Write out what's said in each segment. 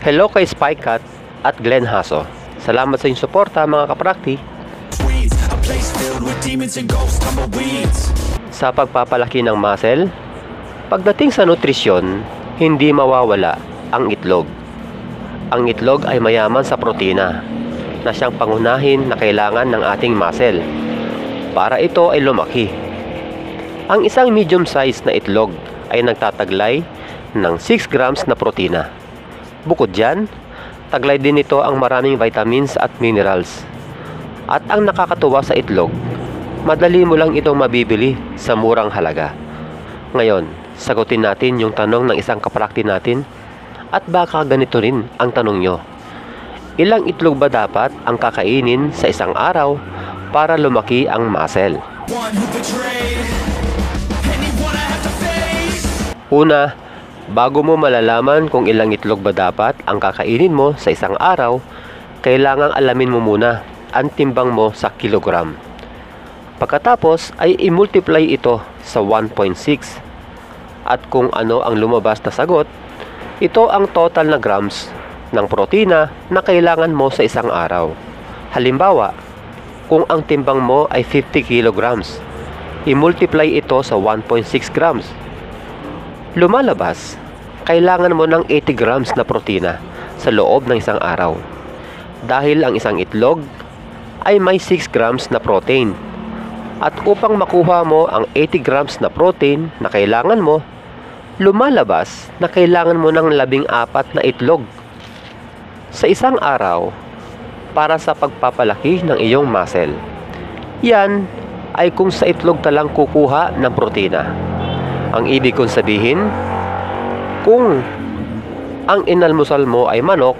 Hello kay Spycat at Glenn Haso. Salamat sa inyong suporta mga kaprakti. Sa pagpapalaki ng muscle, pagdating sa nutrisyon, hindi mawawala ang itlog. Ang itlog ay mayaman sa protina na siyang pangunahin na kailangan ng ating muscle para ito ay lumaki. Ang isang medium size na itlog ay nagtataglay ng 6 grams na protina. Bukod dyan, taglay din ito ang maraming vitamins at minerals. At ang nakakatuwa sa itlog, madali mo lang itong mabibili sa murang halaga. Ngayon, sagutin natin yung tanong ng isang kaprakti natin at baka ganito rin ang tanong nyo. Ilang itlog ba dapat ang kakainin sa isang araw para lumaki ang muscle? Una, bago mo malalaman kung ilang itlog ba dapat ang kakainin mo sa isang araw, kailangang alamin mo muna ang timbang mo sa kilogram. Pagkatapos ay i-multiply ito sa 1.6. At kung ano ang lumabas na sagot, ito ang total na grams ng protina na kailangan mo sa isang araw. Halimbawa, kung ang timbang mo ay 50 kilograms, i-multiply ito sa 1.6 grams. Lumalabas, kailangan mo ng 80 grams na protina sa loob ng isang araw. Dahil ang isang itlog ay may 6 grams na protein. At upang makuha mo ang 80 grams na protein na kailangan mo, lumalabas na kailangan mo ng 14 na itlog sa isang araw para sa pagpapalaki ng iyong muscle. Yan ay kung sa itlog talang kukuha ng protina. Ang ibig kong sabihin, kung ang inalmusal mo ay manok,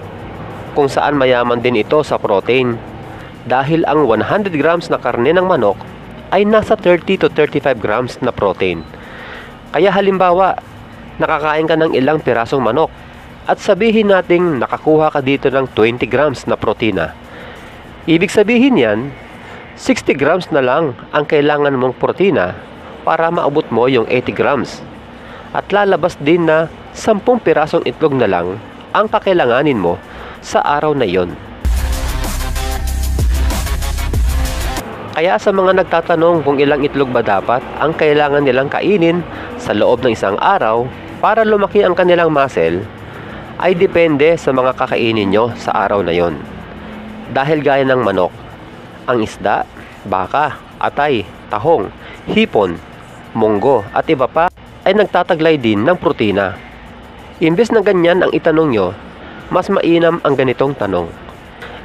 kung saan mayaman din ito sa protein, dahil ang 100 grams na karne ng manok ay nasa 30 to 35 grams na protein. Kaya halimbawa, nakakain ka ng ilang pirasong manok at sabihin nating nakakuha ka dito ng 20 grams na protina. Ibig sabihin yan, 60 grams na lang ang kailangan mong protina para maabot mo yung 80 grams. At lalabas din na 10 pirasong itlog na lang ang kakailanganin mo sa araw na yon. Kaya sa mga nagtatanong kung ilang itlog ba dapat ang kailangan nilang kainin sa loob ng isang araw para lumaki ang kanilang muscle, ay depende sa mga kakainin nyo sa araw na yon. Dahil gaya ng manok, ang isda, baka, atay, tahong, hipon, munggo at iba pa ay nagtataglay din ng protina. Imbes na ganyan ang itanong nyo, mas mainam ang ganitong tanong.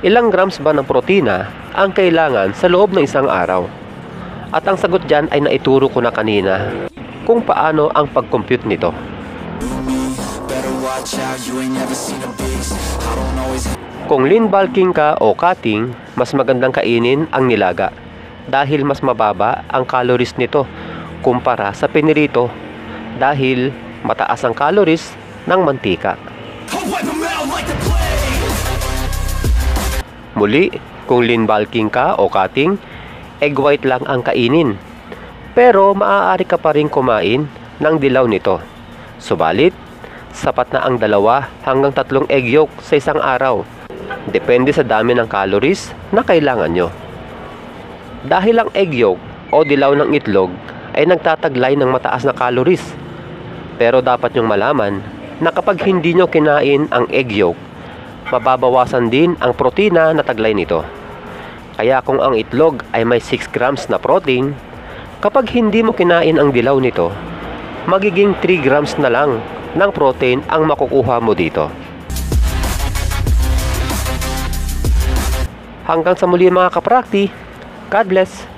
Ilang grams ba ng protina ang kailangan sa loob ng isang araw? At ang sagot dyan ay naituro ko na kanina kung paano ang pag-compute nito. Kung lean bulking ka o cutting, mas magandang kainin ang nilaga dahil mas mababa ang calories nito kumpara sa pinirito dahil mataas ang calories ng mantika. Muli, kung lean bulking ka o cutting, egg white lang ang kainin. Pero maaari ka pa rin kumain ng dilaw nito. Subalit, sapat na ang 2 hanggang 3 egg yolk sa isang araw. Depende sa dami ng calories na kailangan nyo. Dahil ang egg yolk o dilaw ng itlog ay nagtataglay ng mataas na calories. Pero dapat nyong malaman na kapag hindi nyo kinain ang egg yolk, mababawasan din ang protina na taglay nito. Kaya kung ang itlog ay may 6 grams na protein, kapag hindi mo kinain ang dilaw nito, magiging 3 grams na lang ng protein ang makukuha mo dito. Hanggang sa muli mga kaprakti, God bless!